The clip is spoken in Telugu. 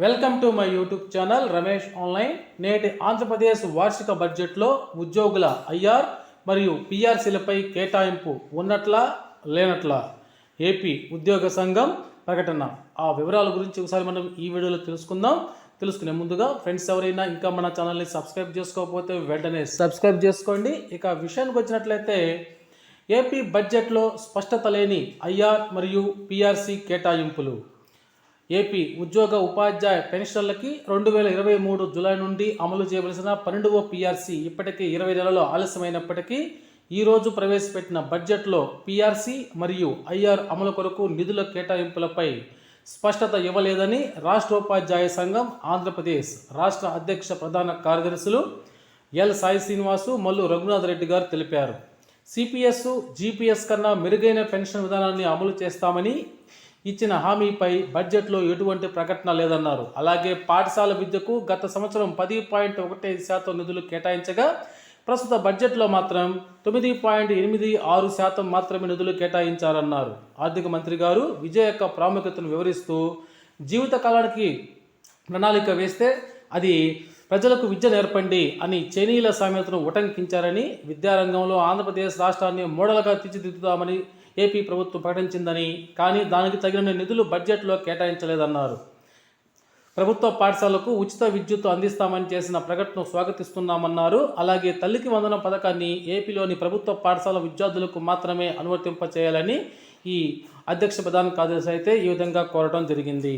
Welcome to my YouTube channel Ramesh online. నేటి ఆంధ్రప్రదేశ్ వార్షిక బడ్జెట్లో ఉద్యోగుల ఐఆర్ మరియు పిఆర్సీలపై కేటాయింపు ఉన్నట్లా లేనట్లా ఏపీ ఉద్యోగ సంఘం ప్రకటన. ఆ వివరాల గురించి ఒకసారి మనం ఈ వీడియోలో తెలుసుకునే ముందుగా ఫ్రెండ్స్ ఎవరైనా ఇంకా మన ఛానల్ని సబ్స్క్రైబ్ చేసుకోకపోతే వెంటనే సబ్స్క్రైబ్ చేసుకోండి. ఇక విషయానికి వచ్చినట్లయితే ఏపీ బడ్జెట్లో స్పష్టత లేని ఐఆర్ మరియు పిఆర్సీ కేటాయింపులు. ఏపీ ఉద్యోగ ఉపాధ్యాయ పెన్షన్లకి 2023 జూలై నుండి అమలు చేయవలసిన 12వ పిఆర్సీ ఇప్పటికీ 20 నెలలు ఆలస్యమైనప్పటికీ ఈరోజు ప్రవేశపెట్టిన బడ్జెట్లో పిఆర్సీ మరియు ఐఆర్ అమలు కొరకు నిధుల కేటాయింపులపై స్పష్టత ఇవ్వలేదని రాష్ట్ర ఉపాధ్యాయ సంఘం ఆంధ్రప్రదేశ్ రాష్ట్ర అధ్యక్ష ప్రధాన కార్యదర్శులు ఎల్ సాయి శ్రీనివాసు, మల్లు రఘునాథ్ రెడ్డి గారు తెలిపారు. సిపిఎస్, జిపిఎస్ కన్నా మెరుగైన పెన్షన్ విధానాన్ని అమలు చేస్తామని ఇచ్చిన హామీపై బడ్జెట్లో ఎటువంటి ప్రకటన లేదన్నారు. అలాగే పాఠశాల విద్యకు గత సంవత్సరం 10.15% నిధులు కేటాయించగా ప్రస్తుత బడ్జెట్లో మాత్రం 9.86% మాత్రమే నిధులు కేటాయించారన్నారు. ఆర్థిక మంత్రి గారు విద్య యొక్క ప్రాముఖ్యతను వివరిస్తూ జీవితకాలానికి ప్రణాళిక వేస్తే అది ప్రజలకు విద్య నేర్పండి అని చైనీయుల సామెతను ఉటంకించారని, విద్యారంగంలో ఆంధ్రప్రదేశ్ రాష్ట్రాన్ని మోడల్గా తీర్చిదిద్దుతామని ఏపీ ప్రభుత్వం ప్రకటించిందని, కానీ దానికి తగిన నిధులు బడ్జెట్లో కేటాయించలేదన్నారు. ప్రభుత్వ పాఠశాలకు ఉచిత విద్యుత్ అందిస్తామని చేసిన ప్రకటనను స్వాగతిస్తున్నామన్నారు. అలాగే తల్లికి వందనం పథకాన్ని ఏపీలోని ప్రభుత్వ పాఠశాల విద్యార్థులకు మాత్రమే అనువర్తింపచేయాలని ఈ అధ్యక్ష ప్రధాన కార్యదర్శి అయితే ఈ విధంగా కోరడం జరిగింది.